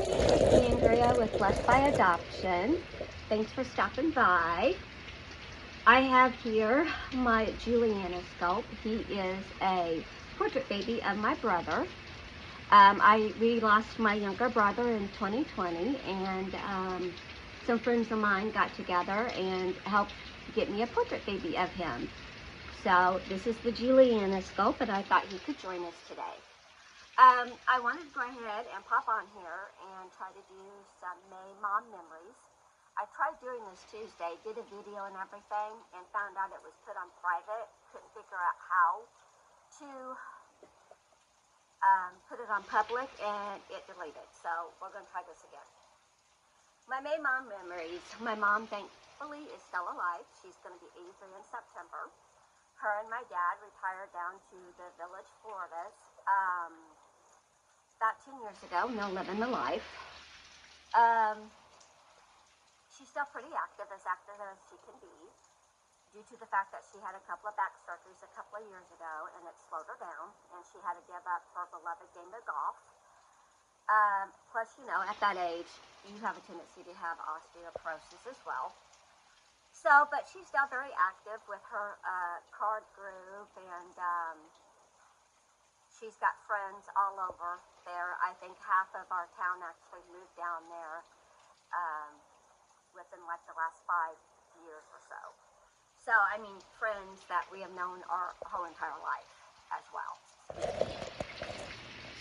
It's Andrea with Blessed by Adoption. Thanks for stopping by. I have here my Juliana sculpt. He is a portrait baby of my brother. We lost my younger brother in 2020, and some friends of mine got together and helped get me a portrait baby of him. So this is the Juliana sculpt, and I thought he could join us today. I wanted to go ahead and pop on here and try to do some May Mom memories. I tried doing this Tuesday, did a video and everything, and found out it was put on private. Couldn't figure out how to put it on public, and it deleted. So we're going to try this again. My May Mom memories. My mom, thankfully, is still alive. She's going to be 83 in September. Her and my dad retired down to the Village, Florida. About 10 years ago, and they're living the life. She's still pretty active as she can be, due to the fact that she had a couple of back surgeries a couple of years ago, and it slowed her down, and she had to give up her beloved game of golf. Plus, you know, at that age, you have a tendency to have osteoporosis as well. So, but she's still very active with her card group, and she's got friends all over there. I think half of our town actually moved down there within like the last 5 years or so. So, I mean, friends that we have known our whole entire life as well.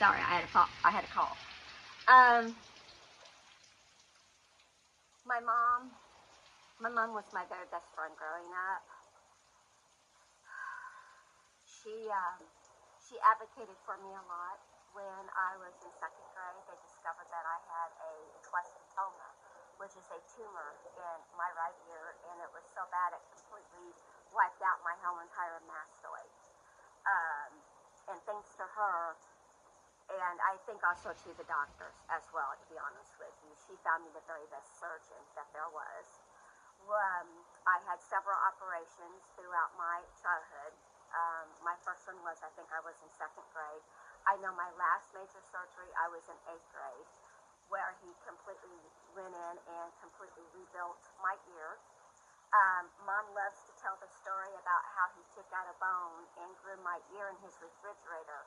Sorry, I had a call. My mom was my very best friend growing up. She advocated for me a lot. When I was in second grade, they discovered that I had a cholesteatoma, which is a tumor in my right ear, and it was so bad it completely wiped out my whole entire mastoid. And thanks to her, and I think also to the doctors as well, to be honest with you, she found me the very best surgeon that there was. I had several operations throughout my childhood. My first one was, I think I was in second grade. I know my last major surgery, I was in 8th grade, where he completely went in and completely rebuilt my ear. Mom loves to tell the story about how he took out a bone and grew my ear in his refrigerator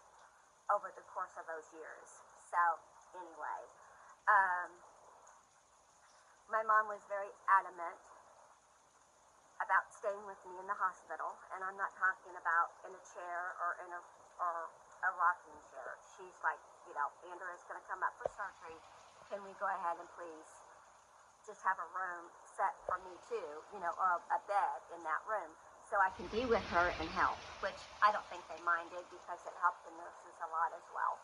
over the course of those years. So, anyway, my mom was very adamant about staying with me in the hospital, and I'm not talking about in a chair or in a rocking chair. She's like, you know, Andrea's going to come up for surgery. Can we go ahead and please just have a room set for me too, you know, or a bed in that room so I can be with her and help, which I don't think they minded because it helped the nurses a lot as well.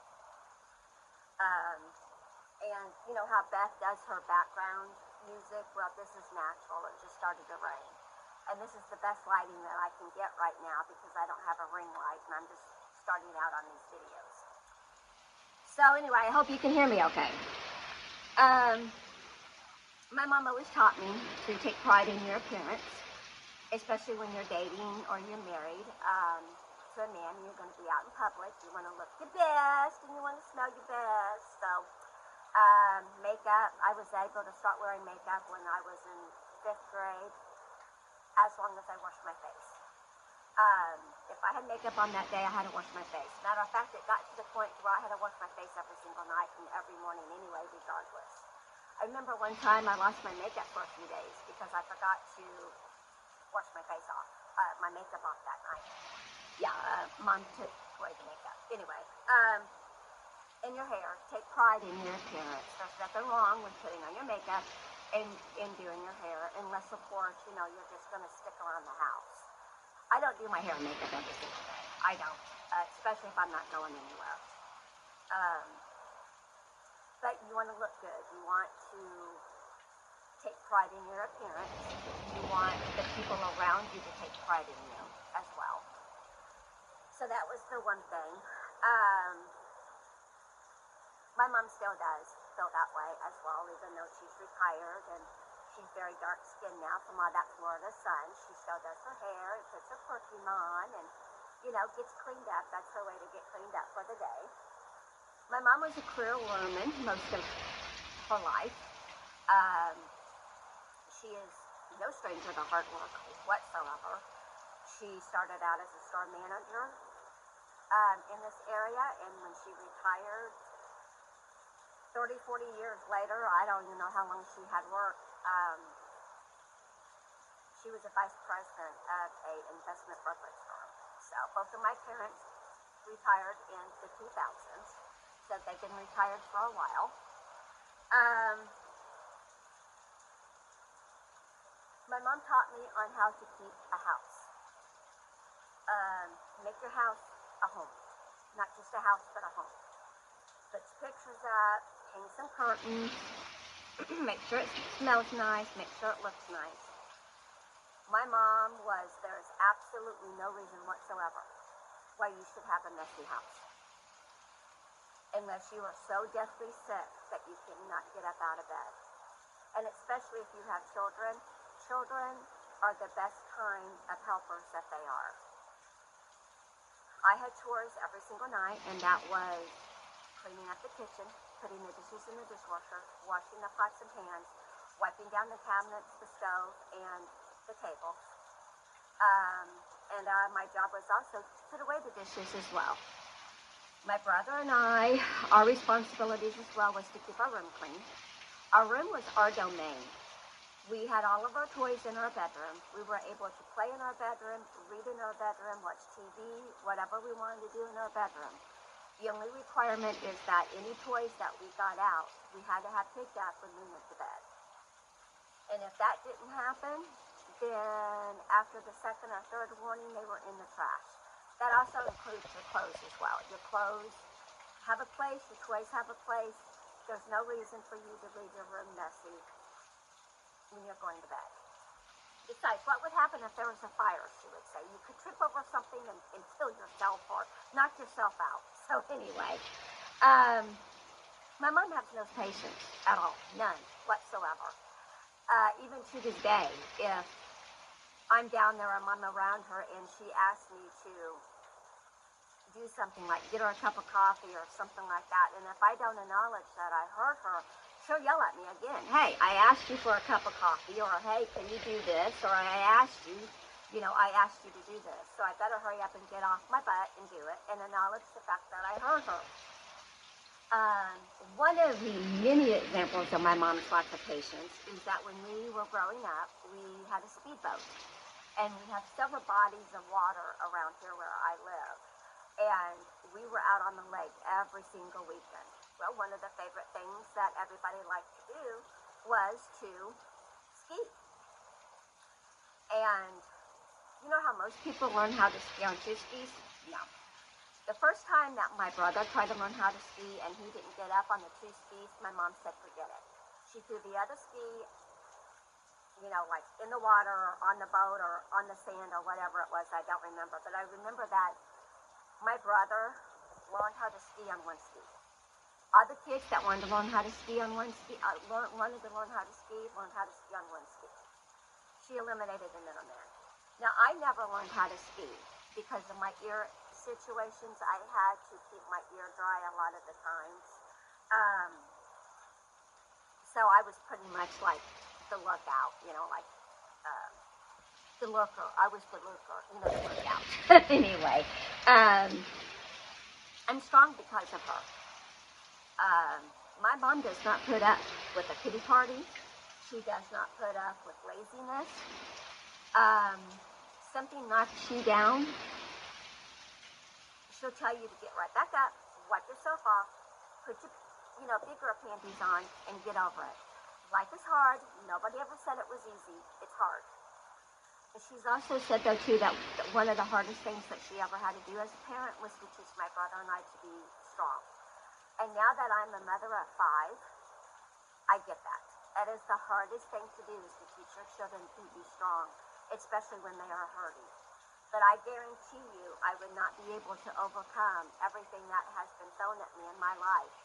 And you know how Beth does her background music? Well, this is natural. It just started to rain. And this is the best lighting that I can get right now because I don't have a ring light and I'm just starting out on these videos. So anyway, I hope you can hear me okay. My mom always taught me to take pride in your appearance, especially when you're dating or you're married to a man and you're going to be out in public. You want to look your best and you want to smell your best. So makeup, I was able to start wearing makeup when I was in 5th grade, as long as I washed my face. If I had makeup on that day, I had to wash my face. Matter of fact, it got to the point where I had to wash my face every single night and every morning anyway, regardless. I remember one time I lost my makeup for a few days because I forgot to wash my face off, my makeup off that night. Yeah, Mom took away the makeup. Anyway, in your hair, take pride in your appearance. There's nothing wrong with putting on your makeup and doing your hair, unless of course, you know, you're just going to stick around the house. I don't do my hair and makeup every single day. I don't, especially if I'm not going anywhere. But you want to look good. You want to take pride in your appearance. You want the people around you to take pride in you as well. So that was the one thing. My mom still does feel that way as well, even though she's retired and she's very dark skinned now from all that Florida sun. She still does her hair and puts her perfume on and, you know, gets cleaned up. That's her way to get cleaned up for the day. My mom was a career woman most of her life. Um, she is no stranger to hard work whatsoever. She started out as a store manager in this area, and when she retired 30, 40 years later, I don't even know how long she had worked, she was a vice president of a investment brokerage firm. So both of my parents retired in the 2000s, so they've been retired for a while. My mom taught me on how to keep a house. Make your house a home, not just a house, but a home. Put pictures up, hang some curtains, make sure it smells nice, make sure it looks nice. My mom was, there's absolutely no reason whatsoever why you should have a messy house. Unless you are so deathly sick that you cannot get up out of bed. And especially if you have children, children are the best kind of helpers that they are. I had chores every single night, and that was cleaning up the kitchen, putting the dishes in the dishwasher, washing the pots and pans, wiping down the cabinets, the stove, and the table. My job was also to put away the dishes as well. My brother and I, our responsibilities as well was to keep our room clean. Our room was our domain. We had all of our toys in our bedroom. We were able to play in our bedroom, read in our bedroom, watch TV, whatever we wanted to do in our bedroom. The only requirement is that any toys that we got out, we had to have picked up when we went to bed. And if that didn't happen, then after the second or third warning, they were in the trash. That also includes your clothes as well. Your clothes have a place, your toys have a place. There's no reason for you to leave your room messy when you're going to bed. Besides, what would happen if there was a fire, she would say? You could trip over something and kill yourself or knock yourself out. So anyway, my mom has no patience at all, none whatsoever. Even to this day, if I'm down there and I'm around her and she asks me to do something like get her a cup of coffee or something like that, and if I don't acknowledge that I heard her, she'll yell at me again. Hey, I asked you for a cup of coffee, or hey, can you do this? Or I asked you to do this. So I better hurry up and get off my butt and do it and acknowledge the fact that I heard her. One of the many examples of my mom's lack of patience is that when we were growing up, we had a speedboat. And we have several bodies of water around here where I live. And we were out on the lake every single weekend. Well, one of the favorite things that everybody liked to do was to ski. And you know how most people learn how to ski on two skis? No. The first time that my brother tried to learn how to ski and he didn't get up on the two skis, my mom said, forget it. She threw the other ski, like in the water or on the boat or on the sand or whatever it was, I don't remember. But I remember that my brother learned how to ski on one ski. Other kids that wanted to learn how to ski on one ski, wanted to learn how to ski, learned how to ski on one ski. She eliminated the middleman. Now, I never learned how to ski because of my ear situations. I had to keep my ear dry a lot of the times. So I was pretty much like the lookout, the lurker. I was the lurker, the lookout. Anyway, I'm strong because of her. My mom does not put up with a pity party. She does not put up with laziness. Something knocks you down, she'll tell you to get right back up, wipe yourself off, put your, bigger panties on, and get over it. Life is hard. Nobody ever said it was easy. It's hard. And she's also said, though, too, that one of the hardest things that she ever had to do as a parent was to teach my brother and I to be strong. And now that I'm a mother of 5, I get that. That is the hardest thing to do, is to teach your children to be strong, especially when they are hurting. But I guarantee you, I would not be able to overcome everything that has been thrown at me in my life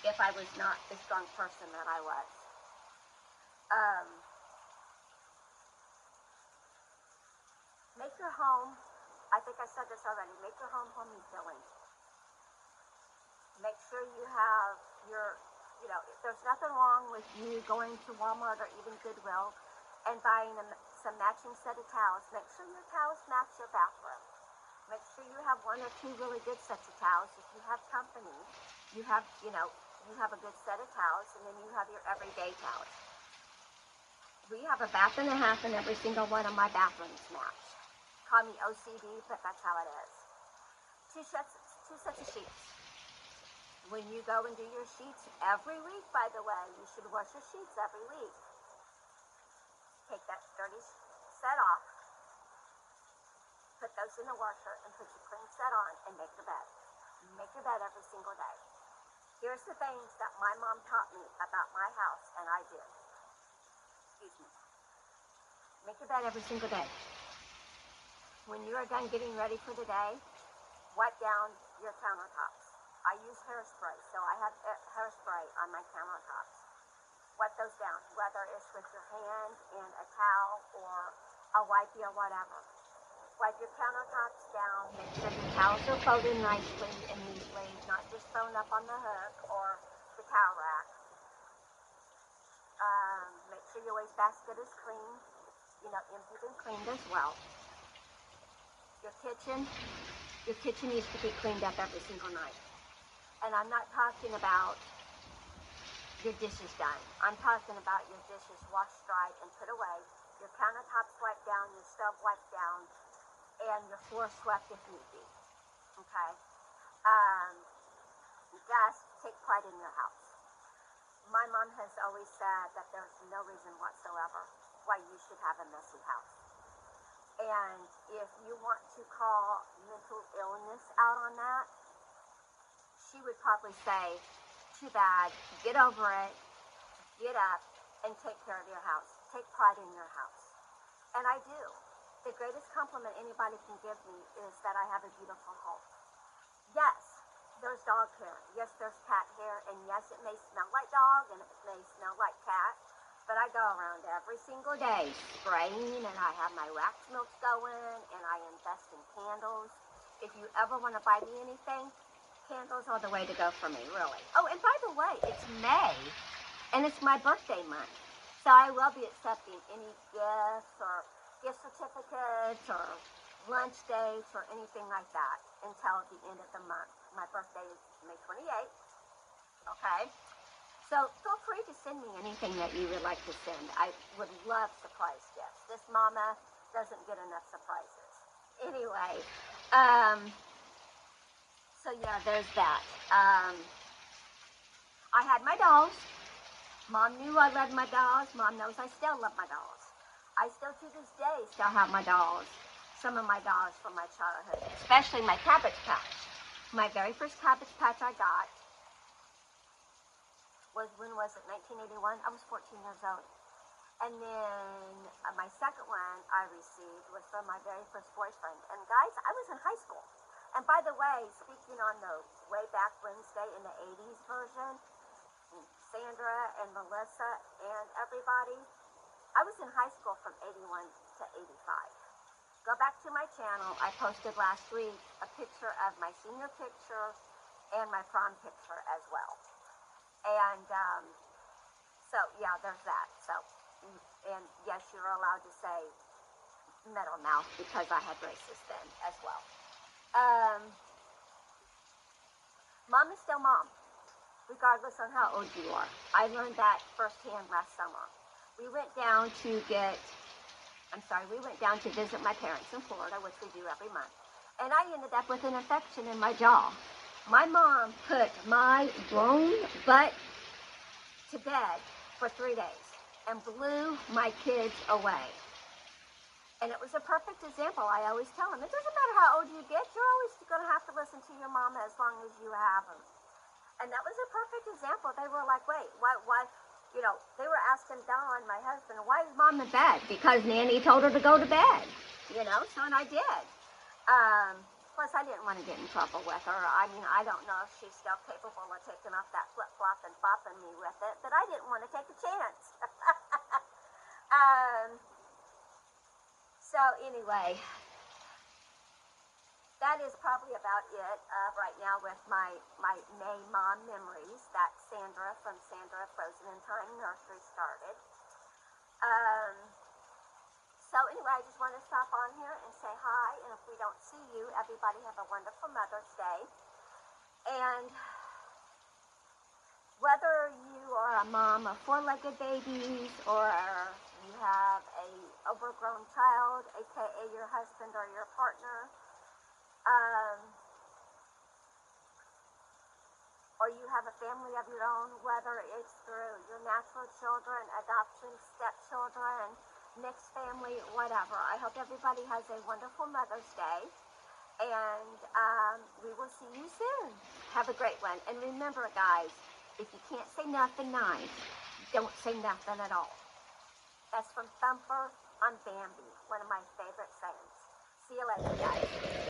if I was not the strong person that I was. Make your home, I think I said this already, make your home homey feeling. Make sure you have your You know, there's nothing wrong with you going to Walmart or even Goodwill and buying some matching set of towels. Make sure your towels match your bathroom. Make sure you have one or two really good sets of towels. If you have company, you have, you know, you have a good set of towels, and then you have your everyday towels. We have a bath and a half, and every single one of my bathrooms match. Call me OCD, but that's how it is. Two sets of sheets. When you go and do your sheets every week, by the way, you should wash your sheets every week. Take that dirty set off, put those in the washer, and put your clean set on, and make your bed. Make your bed every single day. Here's the things that my mom taught me about my house, and I did. Excuse me. Make your bed every single day. When you are done getting ready for the day, wipe down your countertops. I use hairspray, so I have hairspray on my countertops. Wipe those down, whether it's with your hand and a towel or a wipey or whatever. Wipe your countertops down. Make sure your towels are folded nicely and neatly, not just thrown up on the hook or the towel rack. Make sure your wastebasket is clean, you know, emptied and cleaned as well. Your kitchen needs to be cleaned up every single night. And I'm not talking about your dishes done. I'm talking about your dishes washed, dried, and put away. Your countertops wiped down, your stove wiped down, and your floor swept if need be. Okay? Just take pride in your house. My mom has always said that there's no reason whatsoever why you should have a messy house. And if you want to call mental illness out on that, she would probably say, too bad, get over it, get up, and take care of your house. Take pride in your house. And I do. The greatest compliment anybody can give me is that I have a beautiful home. Yes, there's dog hair. Yes, there's cat hair. And yes, it may smell like dog and it may smell like cat. But I go around every single day spraying, and I have my wax milks going, and I invest in candles. If you ever want to buy me anything, candles are the way to go for me, really. Oh, and by the way, it's May, and it's my birthday month. So I will be accepting any gifts or gift certificates or lunch dates or anything like that until the end of the month. My birthday is May 28th, okay? So feel free to send me anything that you would like to send. I would love surprise gifts. This mama doesn't get enough surprises. Anyway, so yeah, there's that. I had my dolls. Mom knew I loved my dolls. Mom knows I still love my dolls. I still to this day still have my dolls. Some of my dolls from my childhood, especially my Cabbage Patch. My very first Cabbage Patch I got was, when was it, 1981? I was 14 years old. And then my second one I received was from my very first boyfriend. And guys, I was in high school. And by the way, speaking on the Way Back Wednesday in the 80s version, Sandra and Melissa and everybody, I was in high school from 81 to 85. Go back to my channel. I posted last week a picture of my senior picture and my prom picture as well. And so, yeah, there's that. So, and yes, you're allowed to say metal mouth because I had braces then as well. Mom is still mom, regardless on how old you are. I learned that firsthand last summer. We went down to visit my parents in Florida, which we do every month. And I ended up with an infection in my jaw. My mom put my grown butt to bed for 3 days and blew my kids away. And it was a perfect example. I always tell them, it doesn't matter how old you get, you're always going to have to listen to your mama as long as you have them. And that was a perfect example. They were like, wait, why, you know, they were asking Don, my husband, why is mom in bed? Because Nanny told her to go to bed, you know, so, and I did. Plus, I didn't want to get in trouble with her. I mean, I don't know if she's still capable of taking off that flip-flop and bopping me with it, but I didn't want to take a chance. So anyway, that is probably about it right now with my May mom memories that Sandra from Sandra Frozen in Time Nursery started. So anyway, I just want to stop on here and say hi, and if we don't see you, everybody have a wonderful Mother's Day. And whether you are a mom of four-legged babies or you have a overgrown child, aka your husband or your partner, or you have a family of your own, whether it's through your natural children, adoption, stepchildren, mixed family, whatever. I hope everybody has a wonderful Mother's Day, and we will see you soon. Have a great one. And remember, guys, if you can't say nothing nice, don't say nothing at all. That's from Thumper on Bambi, one of my favorite sayings. See you later, guys.